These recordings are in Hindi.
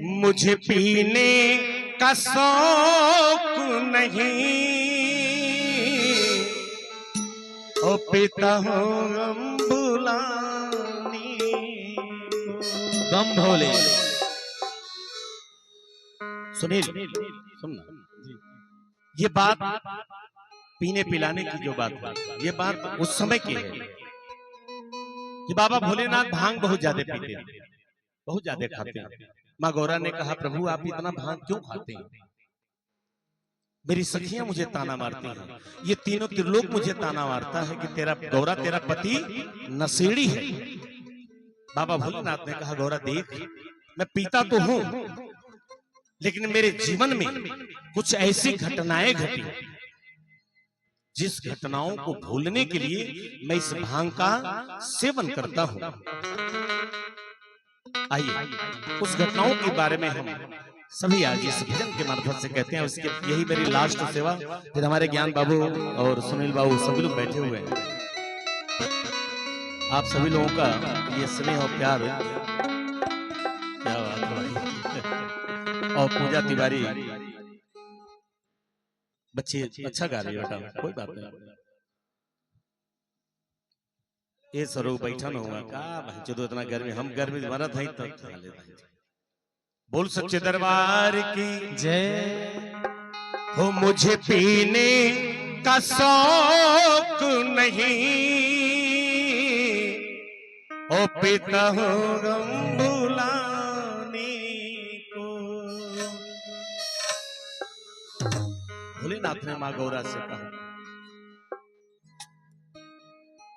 मुझे पीने का शौक नहीं, ओ पीता हूँ गम भुलाने को। गम भोले। सुनील सुनना, ये बात पीने पिलाने की जो बात है, ये बात उस समय की है कि बाबा भोलेनाथ भांग बहुत ज्यादा पीते हैं, बहुत ज्यादा खाते हैं। माँ गौरा ने कहा, प्रभु आप इतना भांग क्यों खाते हैं? मेरी सखियां मुझे ताना मारती हैं, ये तीनों त्रिलोक मुझे ताना मारता है कि तेरा गौरा, तेरा पति नशेड़ी है। बाबा भोलेनाथ ने कहा, गौरा देख, मैं पीता तो हूं, लेकिन मेरे जीवन में कुछ ऐसी घटनाएं घटी जिस घटनाओं को भूलने के लिए मैं इस भांग का सेवन करता हूं। आइए उस घटनाओं के बारे में हम सभी आज इस भजन के मार्फत से कहते हैं। उसके यही मेरी लास्ट सेवा, फिर हमारे ज्ञान बाबू और सुनील बाबू सभी लोग बैठे हुए हैं। आप सभी लोगों का ये स्नेह और प्यार, क्या बात है। और पूजा तिवारी बच्चे अच्छा गा रही है बेटा, कोई बात नहीं। ये सरो बैठा न हुआ का भाई, जो इतना गर्मी, हम गर्मी मरा था तब। बोल सच्चे दरबार की जय हो। मुझे पीने का शौक नहीं, ओ पीता हूँ गम भुलाने को। भोलेनाथ ने माँ गौरा से कहा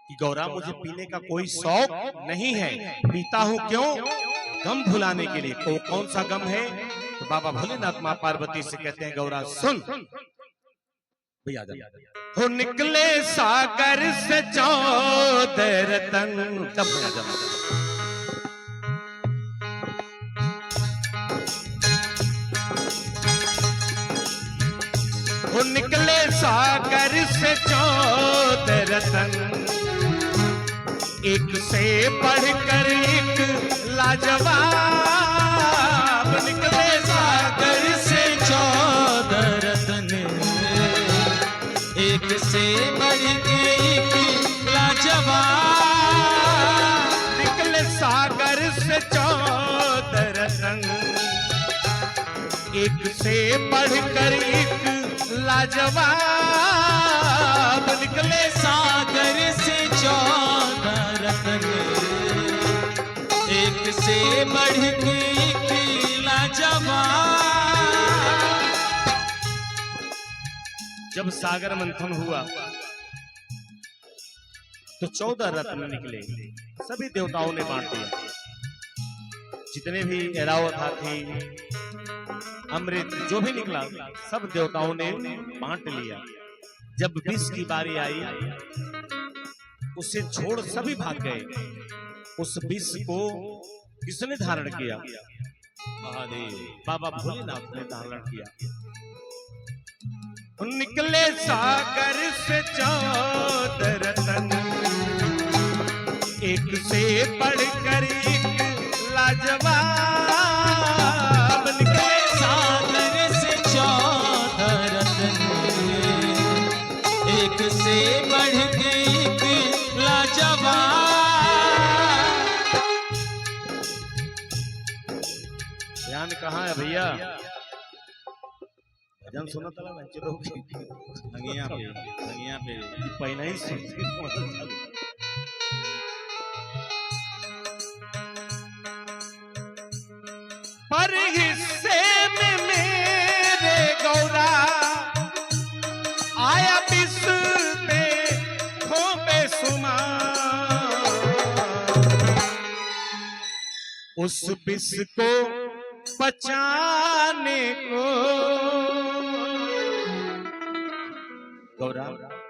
कि गौरा मुझे पीने का कोई शौक नहीं है, पीता हूं क्यों? गम भुलाने के लिए। तो कौन सा गम है? तो बाबा भोलेनाथ माँ पार्वती से कहते हैं, गौरा सुन भैया, हो निकले सागर से 14 रतन, तब हो निकले सागर से 14 रतन, एक से बढ़कर एक लाजवाब निकले सागर से 14 रतन, एक से बढ़ के एक लाजवाब। निकले सागर से 14 रतन, एक से बढ़कर एक लाजवाब निकले सागर से 14 रतन, एक से बढ़ के एक लाजवाब। जब सागर मंथन हुआ तो 14 रत्न निकले, सभी देवताओं ने बांट दिया। जितने भी एरावत हाथी, अमृत जो भी निकला, सब देवताओं ने बांट लिया। जब विष की बारी आई, उसे छोड़ सभी भाग गए। उस विष को किसने धारण किया? महादेव, बाबा भोलेनाथ ने धारण किया। निकले सागर से 14 रतन, एक से बढ़कर एक लाजवाब। निकले सागर से 14 रतन, एक से बढ़ के एक लाजवाब। ध्यान कहाँ है भैया? भजन सुना था ना, संगिया पे पहले ही सुन। पर हिस्से में मेरे गौरा आया विष में खो बेसुमार। उस विष को बचाने को गौरा,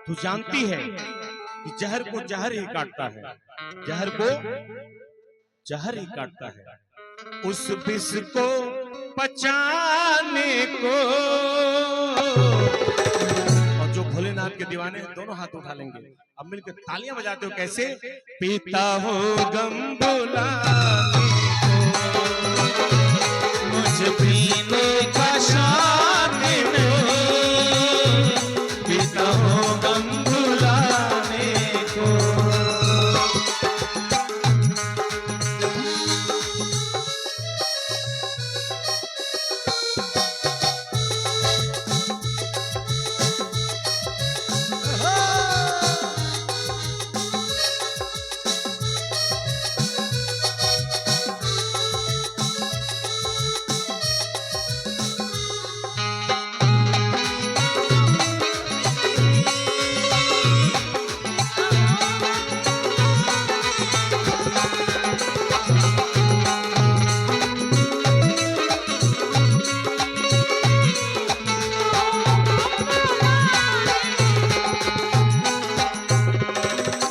तू जानती है कि जहर को जहर ही काटता है, जहर को जहर ही काटता है। उस विष को बचाने को। और जो भोलेनाथ के दीवाने हैं, दोनों हाथ उठा लेंगे, अब मिलकर तालियां बजाते हो। कैसे? पीता हो गम भुलाने को, मुझे पीने का शौक नहीं, पीता हूँ गम भुलाने को।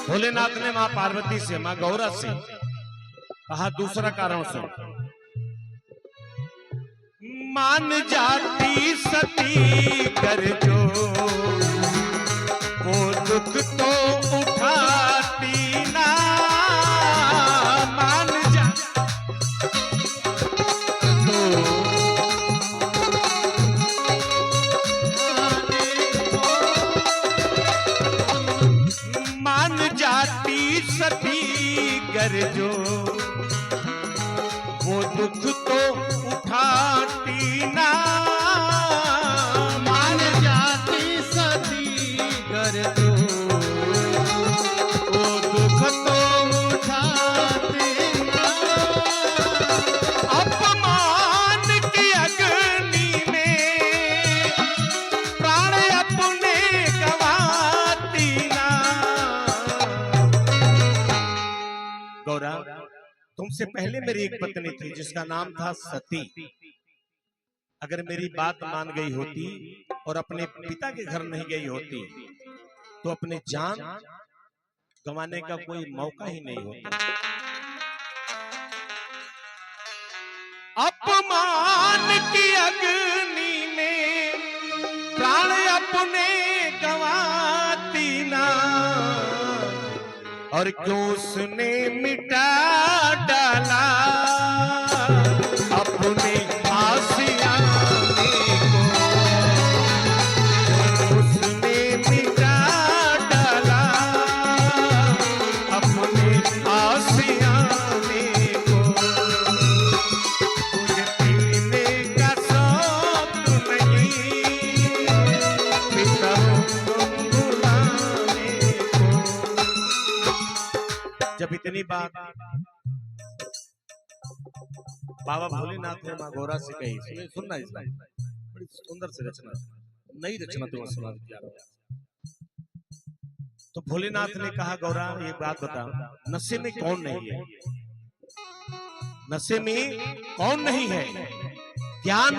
भोलेनाथ ने मां पार्वती से, मां गौरा से कहा दूसरा कारण सुन। मान जाती सती कर जो वो दुख तो उठाती ना, मान जा मान जाती सती कर जो वो दुख तो उठाती ना, मान जाती सती कर जो वो दुख तो उठाती ना। अपमान की अग्नि में प्राण अपने गवाती ना। गौरा, तुमसे पहले मेरी एक पत्नी थी जिसका नाम था सती। अगर मेरी बात मान गई होती और अपने पिता के घर नहीं गई होती तो अपने जान गंवाने का कोई मौका ही नहीं होता। अपमान की अग्नि में प्राण अपने गंवाती ना, और क्यों उसने मिटा डाला अपने आशियाने को, उसने मिटा डाला अपने आशियाने को। मुझे पीने का शौक नहीं, पीता हूँ गम भुलाने को। जब इतनी बात बाबा भोलेनाथ ने मां गौरा से कही, सुनना इसका बड़ी सुंदर से रचना, नई रचना तुम्हें सुना दिया। तो भोलेनाथ ने कहा गौरा ये बात बता, नशे में कौन नहीं है? नशे में कौन नहीं है? ज्ञान